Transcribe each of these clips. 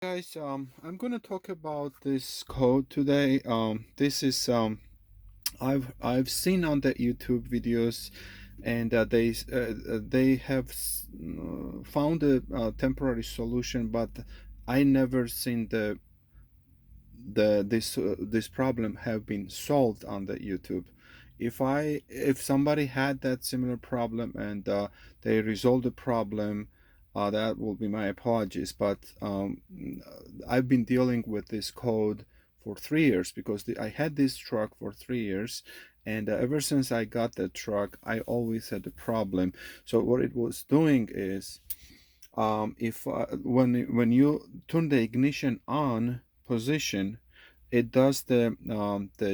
Guys, I'm going to talk about this code today. This is I've seen on the YouTube videos, and they have found a temporary solution, but I never seen this problem have been solved on the YouTube. If somebody had that similar problem and they resolved the problem, that will be my apologies. But I've been dealing with this code for 3 years because I had this truck for 3 years, and ever since I got that truck, I always had a problem. So what it was doing is, if when you turn the ignition on position, it does the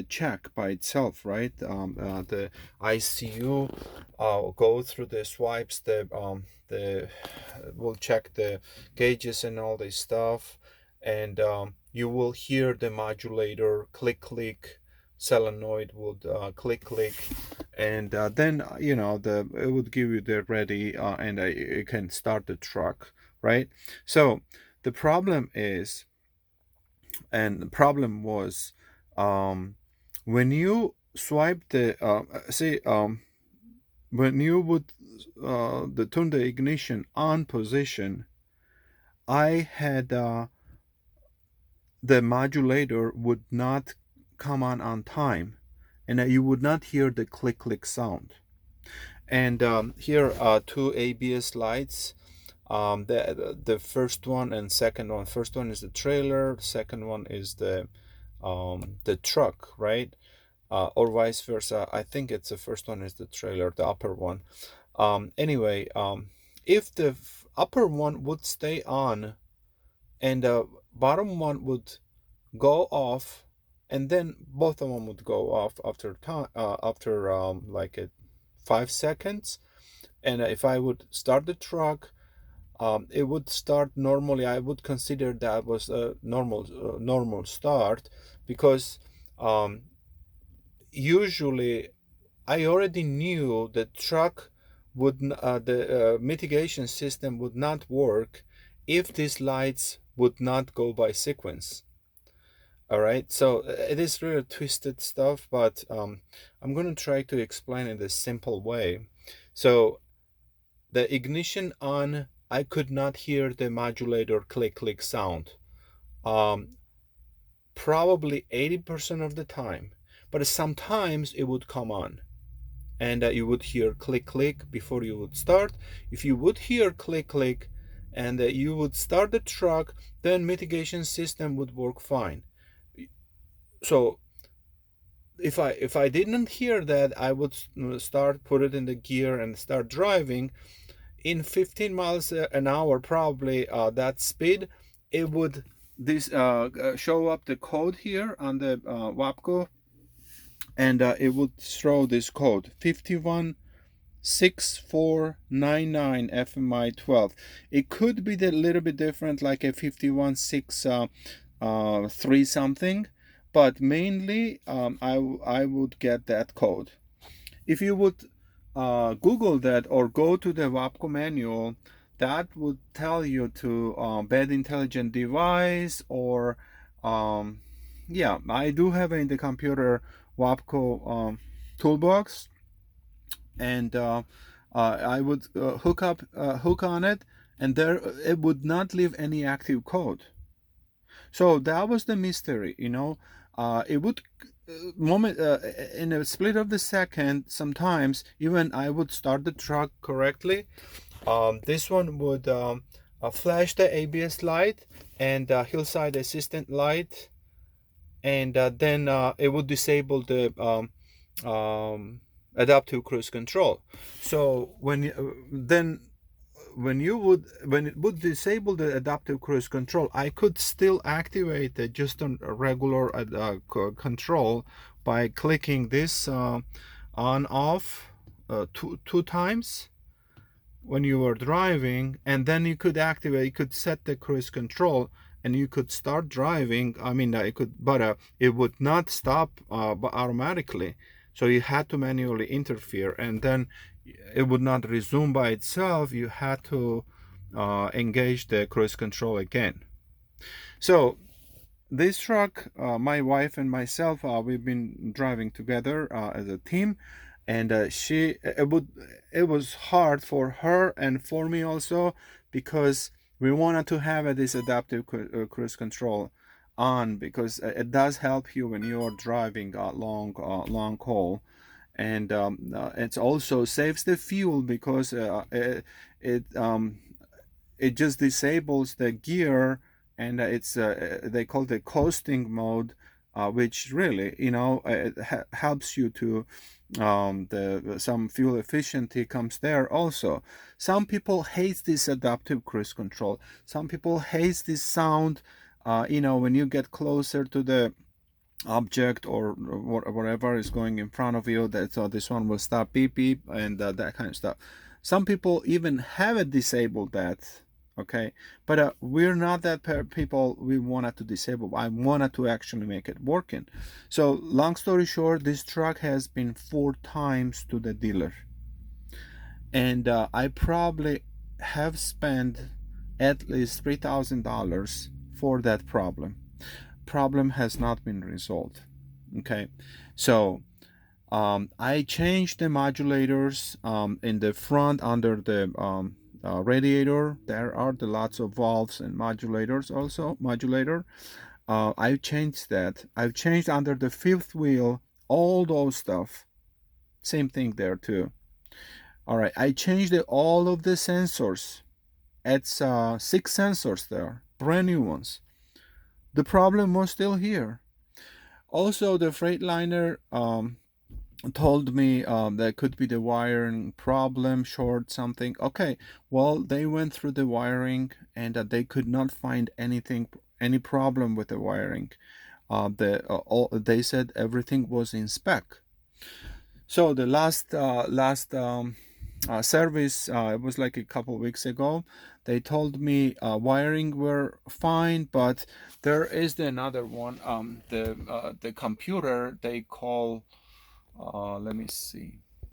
check by itself, right? The ICU go through the swipes, the will check the gauges and all this stuff, and you will hear the modulator click click, solenoid would click click, and then it would give you the ready, and you can start the truck, right? So the problem is, and the problem was, when you swipe the see when you would turn the ignition on position, I had the modulator would not come on time, and you would not hear the click click sound. And here are two ABS lights. The first one and second one. First one is the trailer. Second one is the truck, right? Or vice versa. I think it's the first one is the trailer, the upper one. Anyway, if the upper one would stay on and the bottom one would go off, and then both of them would go off after time, after like 5 seconds. And if I would start the truck, it would start normally. I would consider that was a normal start, because usually I already knew the truck would the mitigation system would not work if these lights would not go by sequence. All right, so it is really twisted stuff, but I'm going to try to explain it a simple way. So the ignition on, I could not hear the modulator click click sound, probably 80% of the time, but sometimes it would come on, and you would hear click click before you would start. If you would hear click click and you would start the truck, then mitigation system would work fine. So if I didn't hear that, I would put it in the gear and start driving. In 15 miles an hour, probably that speed, it would show up the code here on the WAPCO, and it would throw this code 516499 FMI12. It could be a little bit different, like a 516 3 something, but mainly I would get that code. If you would Google that or go to the WAPCO manual, that would tell you to bed intelligent device, or yeah, I do have in the computer WAPCO toolbox, and I would hook on it, and there it would not leave any active code. So that was the mystery, it would moment in a split of the second, sometimes even I would start the truck correctly, this one would flash the ABS light and hillside assistant light, and then it would disable the adaptive cruise control. So when it would disable the adaptive cruise control, I could still activate it just on a regular control by clicking this on off two times when you were driving, and then you could set the cruise control, and you could start driving. I mean, but it would not stop automatically, so you had to manually interfere, and then it would not resume by itself. You had to engage the cruise control again. So this truck, my wife and myself, we've been driving together as a team, and it was hard for her and for me also, because we wanted to have this adaptive cruise control on, because it does help you when you're driving a long haul. And it also saves the fuel, because it it just disables the gear, and it's they call it coasting mode, which really, it helps you to the some fuel efficiency comes there also. Some people hate this adaptive cruise control. Some people hate this sound, when you get closer to the object or whatever is going in front of you, that so this one will stop beep beep, and that kind of stuff. Some people even have it disabled, that. Okay, but we're not that people. We wanted to disable. I wanted to actually make it working. So long story short, this truck has been 4 times to the dealer, and I probably have spent at least $3,000 for that problem has not been resolved. Okay, so I changed the modulators in the front under the radiator. There are the lots of valves and modulators also. I've changed that. I've changed under the fifth wheel all those stuff. Same thing there too. All right, I changed all of the sensors. It's 6 sensors there, brand new ones. The problem was still here. Also, the Freightliner told me that could be the wiring problem, short something. Okay, well, they went through the wiring, and they could not find any problem with the wiring. They said everything was in spec. So the last service, it was like a couple weeks ago. They told me wiring were fine, but there is another one. The computer they call. Let me see.